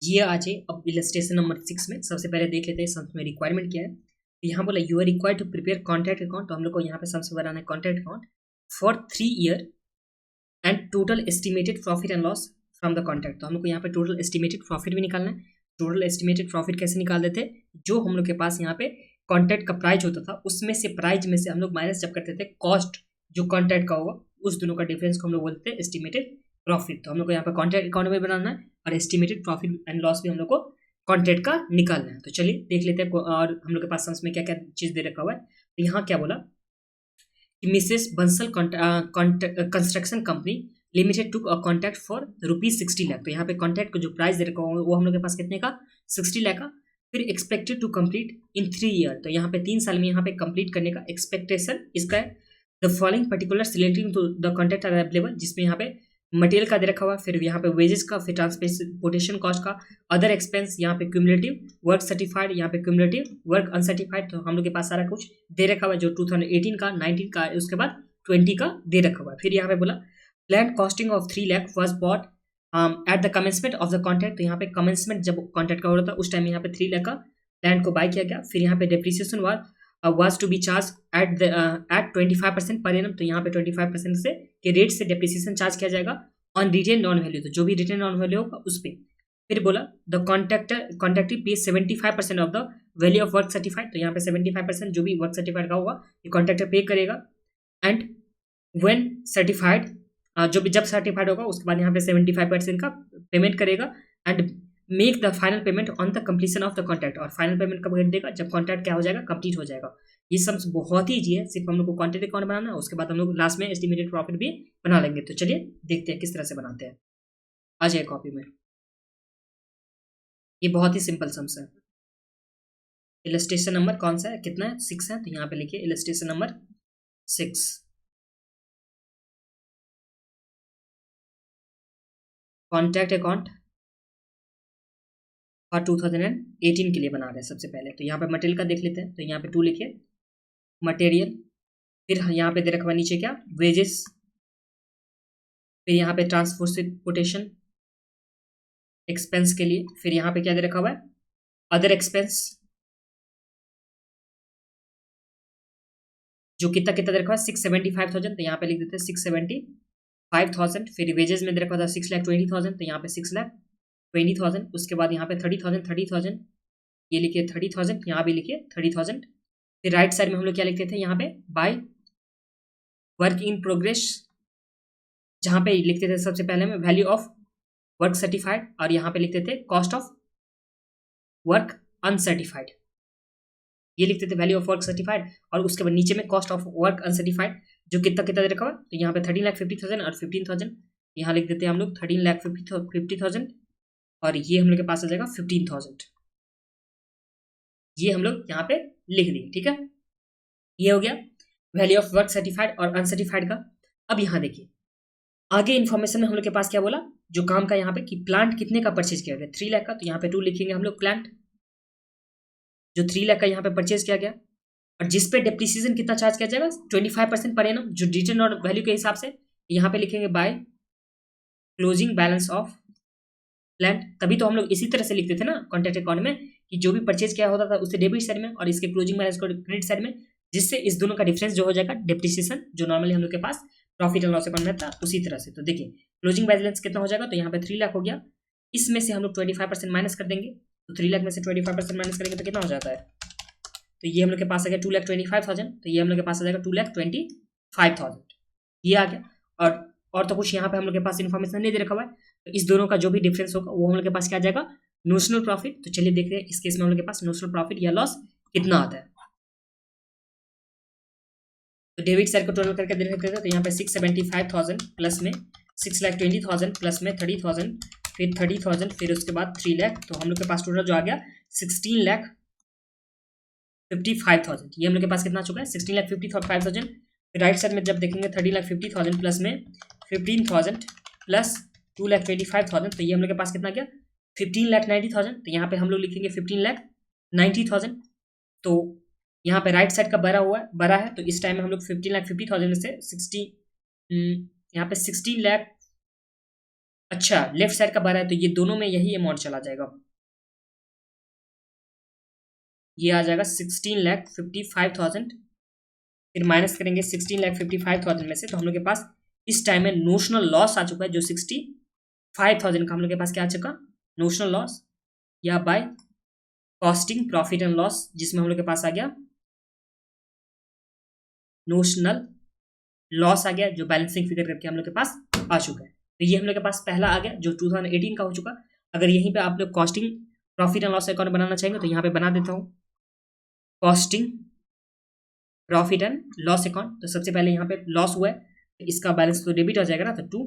ये आज है। अब इलस्ट्रेशन नंबर 6 में सबसे पहले देख लेते हैं सम्स में रिक्वायरमेंट क्या है। तो यहाँ बोला you are required to prepare contract account. तो हम लोग को यहाँ पे सम्स में बनाना है contract account for 3 year and total estimated profit and loss from the contract. तो हम लोग को यहाँ पे टोटल एस्टिमेटेड प्रॉफिट भी निकालना है। टोटल एस्टिमेटेड प्रॉफिट कैसे निकाल देते हैं, जो हम लोग के पास यहाँ पे कॉन्ट्रैक्ट का प्राइस होता था उसमें से प्राइस में से हम लोग माइनस जब करते थे कॉस्ट जो कॉन्ट्रैक्ट का होगा उस दोनों का डिफरेंस को हम लोग बोलते हैं एस्टिमेटेड प्रॉफिट। तो हम लोग को यहाँ पे कॉन्ट्रैक्ट अकाउंट में बनाना है और एस्टिमेटेड प्रॉफिट एंड लॉस भी हम लोग को कॉन्ट्रैक्ट का निकालना है। तो चलिए देख लेते हैं और हम लोग के पास सम्स में क्या क्या चीज दे रखा हुआ है। तो यहाँ क्या बोला कि Mrs Bansal construction company limited to a contract for ₹60 lakh. तो यहाँ पे कॉन्ट्रैक्ट का जो प्राइस दे रखा हुआ वो हम लोग के पास कितने का 60 लाख का। फिर expected to complete in 3 year. तो यहाँ पे 3 साल में यहाँ पे कंप्लीट करने का एक्सपेक्टेशन इसका है। The following particular relating to the contract are available, जिसमें यहाँ पे मटेरियल का दे रखा हुआ, फिर यहाँ पे वेजेस का, फिर ट्रांसपोर्टेशन कॉस्ट का, अदर एक्सपेंस, यहाँ पे क्यूमुलेटिव वर्क सर्टिफाइड, यहाँ पे क्यूमुलेटिव वर्क अनसर्टिफाइड। तो हम लोग के पास सारा कुछ दे रखा हुआ है जो 2018 का 19 का उसके बाद 20 का दे रखा हुआ है। फिर यहाँ पे बोला plan costing of 3 lakh was bought at the commencement of the contract. तो यहाँ पे कमेंसमेंट जब कॉन्ट्रैक्ट का हो रहा था उस टाइम यहाँ पे 3 लाख का लैंड को बाय किया गया। फिर यहाँ पे depreciation was to be charged at 25% per annum. तो यहाँ पे 25% से के रेट से डेप्रिसिएशन चार्ज किया जाएगा ऑन रिटेन ऑन वैल्यू। तो जो भी रिटेन ऑन वैल्यू होगा उस पर। फिर बोला द कॉन्ट्रैक्टर पे 75% of the value of work certified. तो यहाँ पे 75% जो भी वर्क सर्टिफाइड का होगा ये कॉन्ट्रैक्टर पे करेगा। एंड व्हेन सर्टिफाइड जो भी जब सर्टिफाइड होगा उसके बाद यहाँ पे 75% का पेमेंट करेगा। And make the final payment on the completion of the contract. और फाइनल पेमेंट कब कर देगा, जब कॉन्ट्रैक्ट क्या हो जाएगा, कंप्लीट हो जाएगा। ये सब बहुत ही ईजी है, सिर्फ हम लोग को कॉन्ट्रैक्ट अकाउंट बनाना है, उसके बाद हम लोग लास्ट में एस्टिमेटेड प्रॉफिट भी बना लेंगे। तो चलिए देखते हैं किस तरह से बनाते हैं। आ जाए कॉपी में। ये बहुत ही सिंपल सम्स है। इलस्ट्रेशन नंबर कौन सा है, कितना है, 6 है। तो यहाँ पे लिखिए इलस्ट्रेशन नंबर 6 कॉन्ट्रैक्ट अकाउंट और 2018 के लिए बना रहे हैं सबसे पहले। तो यहाँ पे मटेरियल का देख लेते हैं। तो यहाँ पे 2 लिखिए मटेरियल। फिर यहाँ पे दे रखा हुआ नीचे क्या, वेजेस। फिर यहाँ पे ट्रांसपोर्टेशन एक्सपेंस के लिए। फिर यहाँ पे क्या दे रखा हुआ है, अदर एक्सपेंस जो कितना कितना दे रखा हुआ है 675,000। तो यहाँ पे लिख देते हैं 675,000। फिर वेजेस में दे रखा था 6,20,000। तो यहाँ पे 6,20,000। उसके बाद यहाँ पे 30,000 ये लिखिए 30,000, यहाँ भी लिखिए 30,000। फिर राइट साइड में हम लोग क्या लिखते थे, यहाँ पे बाय वर्क इन प्रोग्रेस, जहाँ पे लिखते थे सबसे पहले में वैल्यू ऑफ वर्क सर्टिफाइड, और यहाँ पे लिखते थे कॉस्ट ऑफ वर्क अनसर्टिफाइड। ये लिखते the value of work certified, और उसके बाद नीचे में कॉस्ट ऑफ वर्क अनसर्टिफाइड जो कितना कितना दे रखा हुआ। तो यहाँ पे 13,50,000 और 15,000। यहाँ लिख देते हैं हम लोग 13,50,000 और ये हम लोग के पास आ जाएगा 15,000। ये हम लोग यहाँ पे लिख दिए, ठीक है। ये हो गया वैल्यू ऑफ वर्क सर्टिफाइड और अनसर्टिफाइड का। अब यहाँ देखिए आगे इन्फॉर्मेशन में हम लोग के पास क्या बोला, जो काम का यहाँ पे कि प्लांट कितने का परचेज किया गया 3 लाख का। तो यहाँ पे 2 लिखेंगे हम लोग प्लांट जो 3 लाख का यहाँ पे परचेज किया गया, और जिस पे डेप्रिसिएशन कितना चार्ज किया जाएगा 25% पर एनम जो रिटर्न और वैल्यू के हिसाब से। यहाँ पे लिखेंगे by closing balance of plant. तभी तो हम लोग इसी तरह से लिखते थे ना कॉन्ट्रैक्ट अकाउंट में कि जो भी परचेज किया होता था उससे डेबिट साइड में और इसके क्लोजिंग बैलेंस को क्रेडिट साइड में, जिससे इस दोनों का डिफरेंस जो हो जाएगा डेप्रिसिएशन जो नॉर्मली हम लोग के पास प्रॉफिट एंड लॉस अकाउंट में था उसी तरह से। तो देखिए क्लोजिंग बैलेंस कितना हो जाएगा, तो यहाँ पे 3 लाख हो गया, इसमें से हम लोग 25% माइनस कर देंगे। तो 3 लाख में से 25% माइनस करेंगे तो कितना हो जाता है, तो ये हम लोग के पास आ गया 2,25,000। तो ये हम लोग के पास आ जाएगा 2,25,000। ये आ गया। और तो कुछ यहाँ पे हम लोग के पास इन्फॉर्मेशन नहीं दे रखा हुआ है। तो इस दोनों का जो भी डिफरेंस होगा वो हम लोग के पास क्या आ जाएगा, नोशनल प्रॉफिट। तो चलिए देखते हैं इस केस में हम लोग के पास नोशनल प्रॉफिट या लॉस कितना आता है। तो डेबिट साइड को टोटल करके देख लेते हैं। तो यहाँ पे 675,000 प्लस में 6,20,000 प्लस में 30,000 फिर 30,000 फिर उसके बाद 3 लाख। तो हम लोग के पास टोटल जो आ गया 16,55,000। ये हम लोग के पास कितना चुका है 16,55,000। राइट साइड में जब देखेंगे 30,50,000 प्लस में 15,000 प्लस 2,25,000। तो ये हम लोग के पास कितना गया 15,90,000। तो यहाँ पे हम लोग लिखेंगे 15,90,000। तो यहाँ पे राइट साइड का बड़ा है तो इस टाइम में हम लोग 15,50,000 में से 16 यहाँ पे 16 लाख अच्छा लेफ्ट साइड का 12 है तो ये दोनों में यही अमाउंट चला जाएगा, ये आ जाएगा 16,55,000। फिर माइनस करेंगे 16,55,000 में से, तो हम लोग के पास इस टाइम में नोशनल लॉस आ चुका है जो 65,000 का हम लोग के पास क्या आ चुका, नोशनल लॉस, या by costing profit and loss, जिसमें हम लोग के पास आ गया नोशनल लॉस आ गया जो बैलेंसिंग फिगर करके हम लोग के पास आ चुका है। तो ये हम लोग के पास पहला आ गया जो 2018 का हो चुका। अगर यहीं पे आप लोग costing profit and loss account बनाना चाहेंगे तो यहाँ पे बना देता हूँ costing profit and loss account. तो सबसे पहले यहाँ पे लॉस हुआ है तो इसका बैलेंस तो डेबिट हो जाएगा ना, तो टू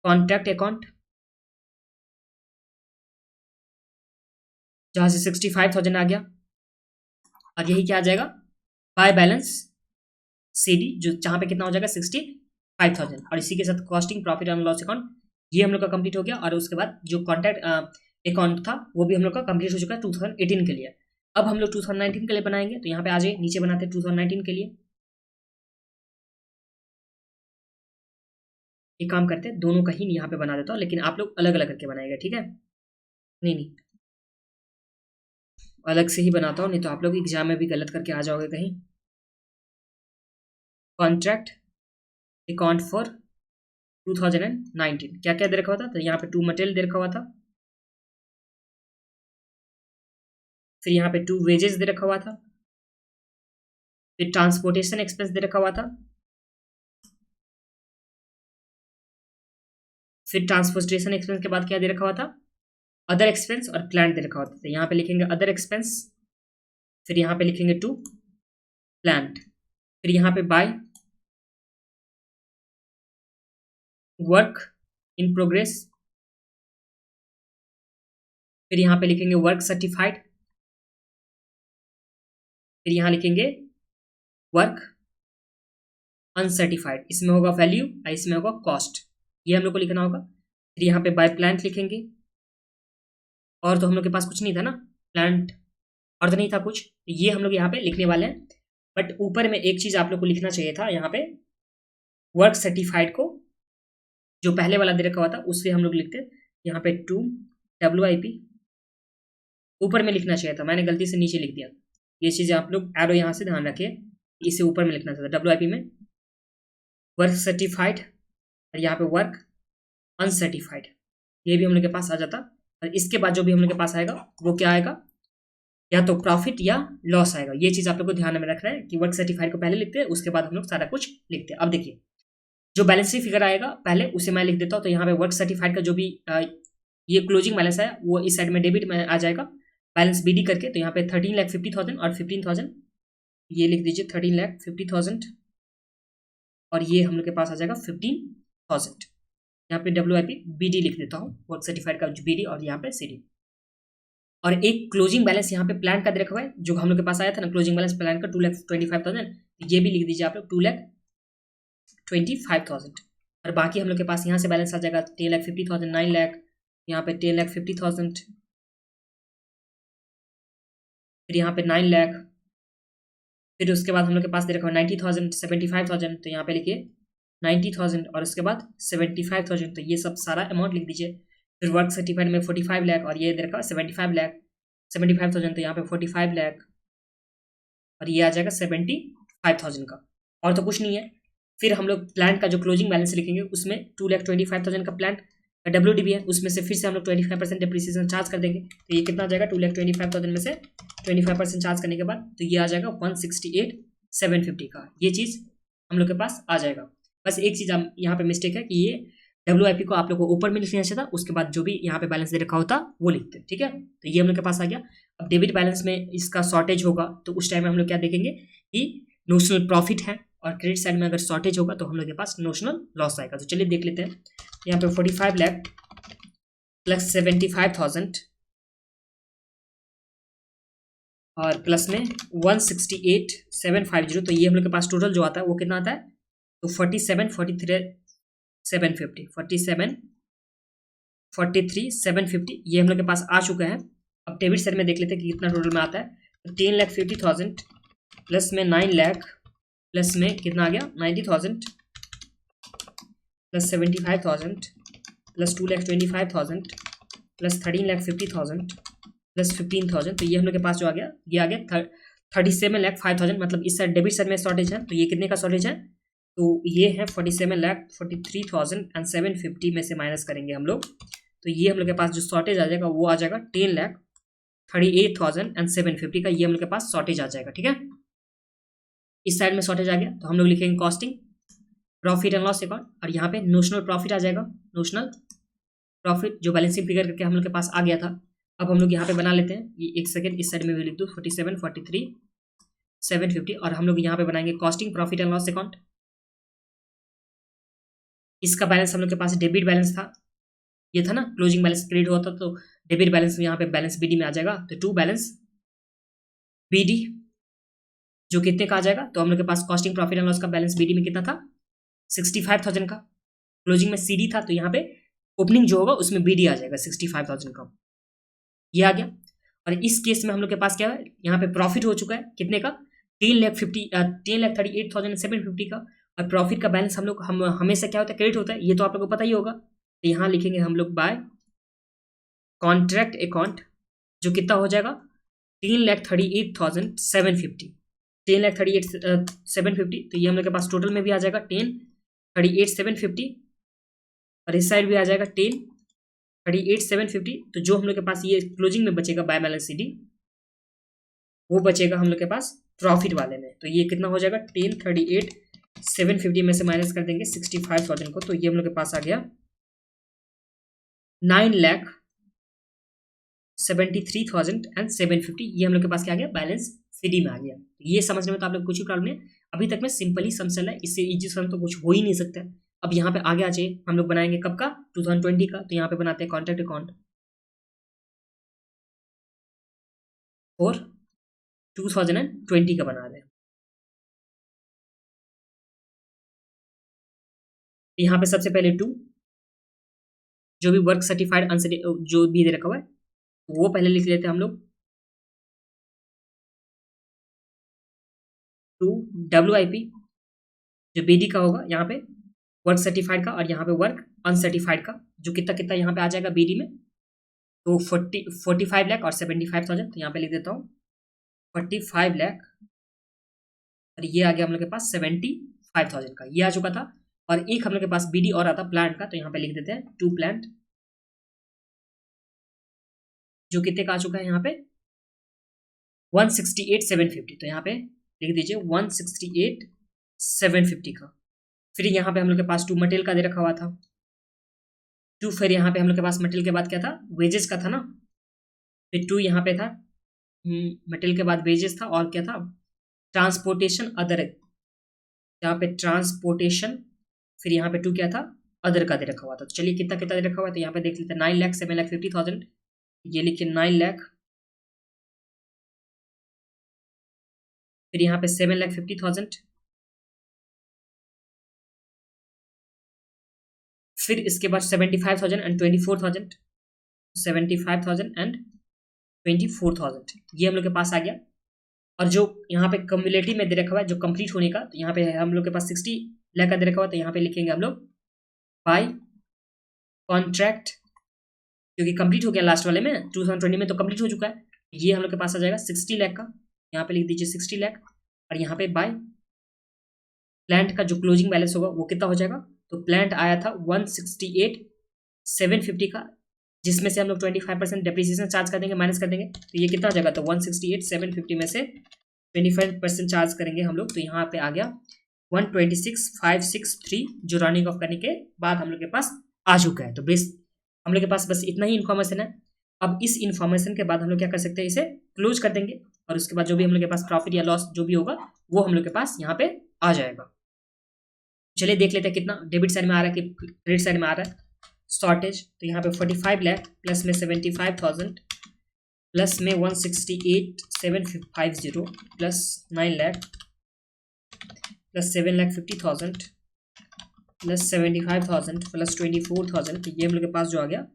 कॉन्ट्रैक्ट अकाउंट जहाँ से 65,000 आ गया, और यही क्या आ जाएगा बाय बैलेंस सीडी जो जहाँ पे कितना हो जाएगा 65,000, और इसी के साथ costing profit and loss account ये हम लोग का कंप्लीट हो गया। और उसके बाद जो कॉन्ट्रैक्ट अकाउंट था वो भी हम लोग का कंप्लीट हो चुका है 2018 के लिए। अब हम लोग 2019 के लिए बनाएंगे, तो यहाँ पे आ जाइए नीचे बनाते हैं 2019 के लिए। एक काम करते हैं दोनों का ही यहाँ पे बना देता हूँ, लेकिन आप लोग अलग अलग करके बनाएगा, ठीक है, नहीं नहीं अलग से ही बनाता हूँ, नहीं तो आप लोग एग्जाम में भी गलत करके आ जाओगे कहीं। कॉन्ट्रैक्ट अकाउंट फॉर 2019 क्या क्या दे रखा हुआ था, तो यहाँ पे टू मटेरियल दे रखा हुआ था, फिर यहाँ पे टू वेजेस दे रखा हुआ था, फिर ट्रांसपोर्टेशन एक्सपेंस दे रखा हुआ था, फिर ट्रांसपोर्टेशन एक्सपेंस के बाद क्या दे रखा हुआ था, अदर एक्सपेंस और प्लांट दे रखा होता है। तो यहाँ पे लिखेंगे अदर एक्सपेंस, फिर यहाँ पे लिखेंगे टू प्लांट, फिर यहाँ पे बाय वर्क इन प्रोग्रेस, फिर यहाँ पे लिखेंगे वर्क सर्टिफाइड, फिर यहाँ लिखेंगे वर्क अनसर्टिफाइड, इसमें होगा वैल्यू और इसमें होगा कॉस्ट, ये हम लोग को लिखना होगा। फिर यहाँ पे बाय प्लांट लिखेंगे, और तो हम लोग के पास कुछ नहीं था ना प्लांट, और तो नहीं था कुछ, ये हम लोग यहाँ पे लिखने वाले हैं। बट ऊपर में एक चीज आप लोग को लिखना चाहिए था, यहाँ पे वर्क सर्टिफाइड को जो पहले वाला दे रखा हुआ था उससे हम लोग लिखते यहाँ पे टू WIP, ऊपर में लिखना चाहिए था, मैंने गलती से नीचे लिख दिया। ये चीज आप लोग एरो यहाँ से ध्यान रखिए, इसे ऊपर में लिखना चाहिए था WIP में वर्क सर्टिफाइड, और यहाँ पे वर्क अनसर्टिफाइड, ये भी हम लोग के पास आ जाता। और इसके बाद जो भी हम लोग के पास आएगा वो क्या आएगा, या तो प्रॉफिट या लॉस आएगा। ये चीज आप लोग को ध्यान में रखना है कि वर्क सर्टिफाइड को पहले लिखते हैं, उसके बाद हम लोग सारा कुछ लिखते हैं। अब देखिए जो बैलेंस शीट फिगर आएगा पहले उसे मैं लिख देता हूँ, तो यहाँ पे वर्क सर्टिफाइड का जो भी ये क्लोजिंग बैलेंस है वो इस साइड में डेबिट में आ जाएगा बैलेंस BD करके। तो यहाँ पे 13,50,000 और 15,000 ये लिख दीजिए 13,50,000, और ये हम लोग के पास आ जाएगा 15,000। यहाँ पे WIP BD लिख देता हूँ, वर्क सर्टिफाइड का BD और यहाँ पे CD। और एक क्लोजिंग बैलेंस यहाँ पे प्लान का दे रखा हुआ है जो हम लोग के पास आया था ना, क्लोजिंग बैलेंस प्लान का 2,25,000, ये भी लिख दीजिए आप लोग 2,25,000। और बाकी हम लोग के पास यहाँ से बैलेंस आ जाएगा 10,50,000, 9 लाख, यहाँ पे 10,50,000, फिर यहाँ पे 9 लाख, फिर उसके बाद हम लोग के पास दे रखा है 90,000, 75,000, तो यहाँ पे लिखिए 90,000 और उसके बाद 75,000, तो ये सब सारा अमाउंट लिख दीजिए। फिर वर्क सर्टिफाइड में 45 लाख और ये दे रखा है 75 लाख, 75,000, तो यहाँ पे 45 लाख और ये आ जाएगा 75,000 का, और तो कुछ नहीं है। फिर हम लोग प्लांट का जो क्लोजिंग बैलेंस लिखेंगे उसमें 2,25,000 का प्लांट का WDB है, उसमें से फिर से हम लोग 25% डिप्रिसिएशन चार्ज कर देंगे, तो ये कितना आ जाएगा 2,25,000 में से 25% चार्ज करने के बाद तो ये आ जाएगा 168,750 का, ये चीज़ हम लोग के पास आ जाएगा। बस एक चीज़ यहाँ पे मिस्टेक है कि ये WIP को आप लोग को ऊपर में लिखना चाहिए था, उसके बाद जो भी यहाँ पे बैलेंस दे रखा होता वो लिखते, ठीक है। तो ये हम लोग के पास आ गया। अब डेबिट बैलेंस में इसका शॉर्टेज होगा तो उस टाइम में हम लोग क्या देखेंगे कि नोशनल प्रॉफिट है, और क्रेडिट साइड में अगर शॉर्टेज होगा तो हम लोग के पास नोशनल लॉस आएगा। तो चलिए देख लेते हैं, यहाँ पे 45 लाख प्लस 75,000 और प्लस में 168,750, तो ये हम लोग के पास टोटल जो आता है वो कितना आता है, तो 43,750 ये हम लोग के पास आ चुका है। अब डेबिट साइड में देख लेते हैं कि कितना टोटल में आता है, तो 10,50,000 प्लस में 9 लाख प्लस में कितना आ गया 90,000 प्लस 75,000 प्लस 2,25,000 प्लस 13,50,000 प्लस 15,000, तो ये हम लोग के पास जो आ गया, ये आ गया 37,05,000, मतलब इस साइड डेबिट साइड में शॉर्टेज है, तो ये कितने का शॉर्टेज है, तो ये है 47,43,750 में से माइनस करेंगे हम लोग, तो ये हम लोग के पास जो शॉर्टेज आ जाएगा वो आ जाएगा 10,38,750 का, ये हम लोग के पास शॉर्टेज आ जाएगा। ठीक है, इस साइड में शॉर्टेज आ गया, तो हम लोग लिखेंगे costing profit and loss account, और यहाँ पे नोशनल प्रॉफिट आ जाएगा, नोशनल प्रॉफिट जो बैलेंसिंग फिगर करके हम लोग के पास आ गया था। अब हम लोग यहाँ पे बना लेते हैं, ये एक सेकंड, इस साइड में भी लिख दो 47, 43, 750, और हम लोग यहाँ पे बनाएंगे costing profit and loss account. इसका बैलेंस हम लोग के पास डेबिट बैलेंस था, ये था ना क्लोजिंग बैलेंस क्रेडिट होता तो डेबिट बैलेंस में यहाँ पे बैलेंस बीडी में आ जाएगा, तो टू बैलेंस बीडी जो कितने का आ जाएगा, तो हम लोग के पास कॉस्टिंग प्रॉफिट एंड लॉस का बैलेंस बीडी में कितना था 65,000 का, क्लोजिंग में सीडी था, तो यहाँ पे ओपनिंग जो होगा उसमें बीडी आ जाएगा 65,000 का, ये आ गया। और इस केस में हम लोग के पास क्या है, यहाँ पे प्रॉफिट हो चुका है कितने का 10,38,750 का, और प्रॉफिट का बैलेंस हम लोग हमेशा क्या होता है क्रेडिट होता है, ये तो आप लोग को पता ही होगा, तो यहाँ लिखेंगे हम लोग बाय कॉन्ट्रैक्ट अकाउंट जो कितना हो जाएगा 10,38,750, 10,38,750, तो ये हम लोग के पास टोटल में भी आ जाएगा 10,38,750, और इस साइड भी आ जाएगा 10,38,750, तो जो हम लोग के पास ये क्लोजिंग में बचेगा बाय बैलेंस सीडी वो बचेगा हम लोग के पास प्रॉफिट वाले में, तो ये कितना हो जाएगा 10,38,750 में से माइनस कर देंगे 65,000 को, तो ये हम लोग के पास आ गया 9,73,750, ये हम लोग के पास क्या आ गया बैलेंस सीडी में आ गया। ये समझने में तो आप लोग कुछ ही प्रॉब्लम नहीं है, अभी तक में सिंपली सम चल रहा है, इससे इजी सम तो कुछ हो ही नहीं सकता है। अब यहाँ पे आगे आ जाइए, हम लोग बनाएंगे कब का 2020 का, तो यहाँ पे बनाते हैं कॉन्ट्रैक्ट अकाउंट फॉर 2020 का बना रहे हैं। यहाँ पे सबसे पहले 2 जो भी वर्क सर्टिफाइड जो भी दे रखा हुआ है वो पहले लिख लेते हैं हम लोग, 2 WIP जो BD का होगा यहाँ पे वर्क सर्टिफाइड का, और यहाँ पे वर्क अनसर्टिफाइड का जो कितना कितना यहाँ पे आ जाएगा BD में, तो 45 लाख और 75,000, तो यहाँ पे लिख देता हूँ 45 लाख, और ये आ गया हम लोग के पास 75,000 का, ये आ चुका था। और एक हम लोग के पास BD और आता प्लांट का, तो यहाँ पे लिख देते हैं 2 प्लांट जो कितने का आ चुका है यहाँ पे 168,750, तो यहाँ पे लिख दीजिए 168,750 का। फिर यहाँ पे हम लोग के पास 2 मटेरियल का दे रखा हुआ था 2, फिर यहाँ पे हम लोग के पास मटेरियल के बाद क्या था वेजेस का था ना, फिर 2 यहाँ पे था मटेरियल के बाद वेजेस था, और क्या था ट्रांसपोर्टेशन अदर, यहाँ पे ट्रांसपोर्टेशन, फिर यहाँ पे 2 क्या था अदर का दे रखा हुआ था। तो चलिए कितना कितना दे रखा हुआ है, तो यहाँ पे देख लेते हैं 9,07,50,000, ये लिखिए 9 लाख, फिर यहाँ पे 7,50,000, फिर इसके बाद 75,000 एंड 24,000, 75,000 एंड 24,000, ये हम लोग के पास आ गया। और जो यहाँ पे कम्युलेटिव में दे रखा हुआ है जो कंप्लीट होने का, तो यहाँ पे हम लोग के पास 60 लाख का दे रखा हुआ है, तो यहाँ पे लिखेंगे हम लोग बाय कॉन्ट्रैक्ट क्योंकि कंप्लीट हो गया लास्ट वाले में 2020 में तो कंप्लीट हो चुका है, ये हम लोग के पास आ जाएगा 60 लाख का, यहाँ पे लिख दीजिए 60 लाख, और यहाँ पे बाय प्लांट का जो क्लोजिंग बैलेंस होगा वो कितना हो जाएगा, तो प्लांट आया था 168,750 का, जिसमें से हम लोग 25% डेप्रिसिएशन चार्ज कर देंगे माइनस कर देंगे, तो ये कितना हो जाएगा, तो 168,750 में से 25% चार्ज करेंगे हम लोग, तो यहाँ पे आ गया 126,563 जो रनिंग ऑफ करने के बाद हम लोग के पास आ चुका है। तो बेस हम लोग के पास बस इतना ही इन्फॉर्मेशन है। अब इस इन्फॉर्मेशन के बाद हम लोग क्या कर सकते हैं, इसे क्लोज कर देंगे, और उसके बाद जो भी हम लोग के पास प्रॉफिट या लॉस जो भी होगा वो हम लोग के पास यहाँ पे आ जाएगा। चलिए देख लेते हैं कितना डेबिट साइड में आ रहा है कि क्रेडिट साइड में आ रहा है शॉर्टेज, तो यहाँ पे 45 लाख प्लस में 75,000 प्लस में 168,750 plus 9 lakh plus 7,50,000 plus 75,000 plus 24,000, तो ये हम लोग के पास जो आ गया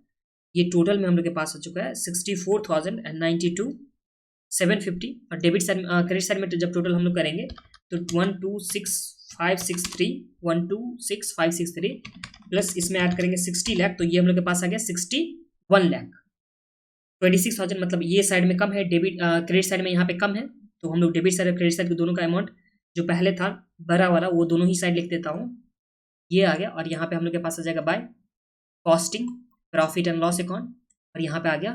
ये टोटल में हम लोग के पास आ चुका है 64,092,750, और डेबिट साइड क्रेडिट साइड में जब टोटल हम लोग करेंगे तो 126,563 563 प्लस इसमें ऐड करेंगे 60 लाख, तो ये हम लोग के पास आ गया 61 लाख। 26,000 मतलब ये साइड में कम है, डेबिट क्रेडिट साइड में यहाँ पे कम है, तो हम लोग डेबिट साइड और क्रेडिट साइड के दोनों का अमाउंट जो पहले था भरा वाला वो दोनों ही साइड लिख देता हूँ, ये आ गया। और यहाँ पे हम लोग के पास आ जाएगा by costing profit and loss account, और यहाँ पे आ गया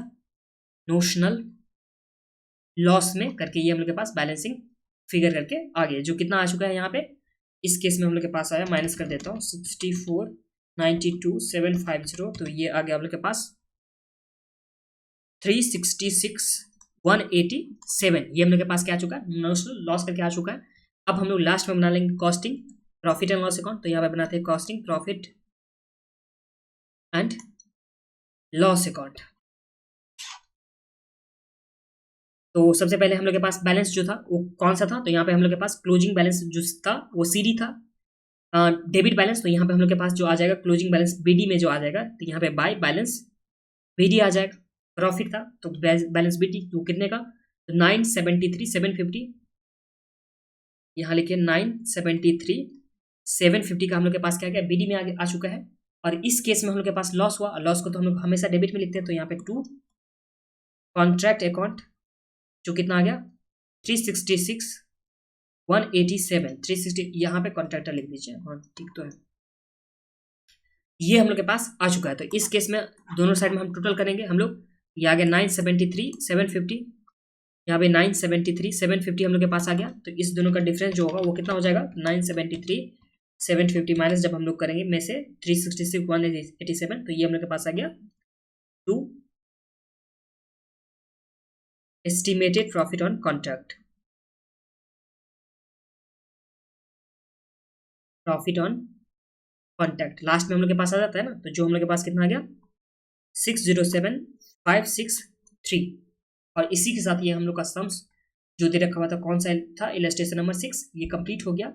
नोशनल लॉस में करके, ये हम लोग के पास बैलेंसिंग फिगर करके आ गया, जो कितना आ चुका है यहाँ पे। इस केस में हम लोग के पास आया, माइनस कर देता हूँ, 64,92,750, तो ये आ गया हम लोग के पास 366,187, ये हम लोग के पास क्या आ चुका है, नोशनल लॉस करके आ चुका है। अब हम लोग लास्ट में बना लेंगे costing profit and loss account, तो यहाँ पे बनाते हैं costing profit and loss account. तो सबसे पहले हम लोग के पास बैलेंस जो था वो कौन सा था, तो यहाँ पे हम लोग के पास क्लोजिंग बैलेंस जो था वो सीडी था, डेबिट बैलेंस, तो यहाँ पे हम लोग के पास जो आ जाएगा क्लोजिंग बैलेंस बीडी में जो आ जाएगा, तो यहाँ पे बाय बैलेंस बीडी आ जाएगा। प्रॉफिट था तो बैलेंस बीडी, तो कितने का, तो 973,750, यहाँ लिखिए 973,750 का हम लोग के पास क्या गया, बीडी में आ चुका है। और इस केस में हम लोग के पास लॉस हुआ, लॉस को तो हम लोग हमेशा डेबिट में लिखते हैं, तो यहाँ पे टू कॉन्ट्रैक्ट अकाउंट जो कितना आ गया 366,187, 360, यहाँ पे कॉन्ट्रैक्टर लिख दीजिए, हाँ ठीक तो है। ये हम लोग के पास आ चुका है, तो इस केस में दोनों साइड में हम टोटल करेंगे हम लोग, ये आ गया 973,750, यहाँ पे 973,750 हम लोग के पास आ गया। तो इस दोनों का डिफरेंस जो होगा वो कितना हो जाएगा, 973,750 माइनस जब हम लोग करेंगे में से 366,187, तो ये हम लोग के पास आ गया 2 estimated profit on contract, profit on contract last में हम लोग के पास आ जाता है ना, तो जो हम लोग के पास कितना आ गया 607,563। और इसी के साथ ये हम लोग का सम्स जो दे रखा हुआ था कौन सा था, इलस्ट्रेशन नंबर 6, ये कंप्लीट हो गया।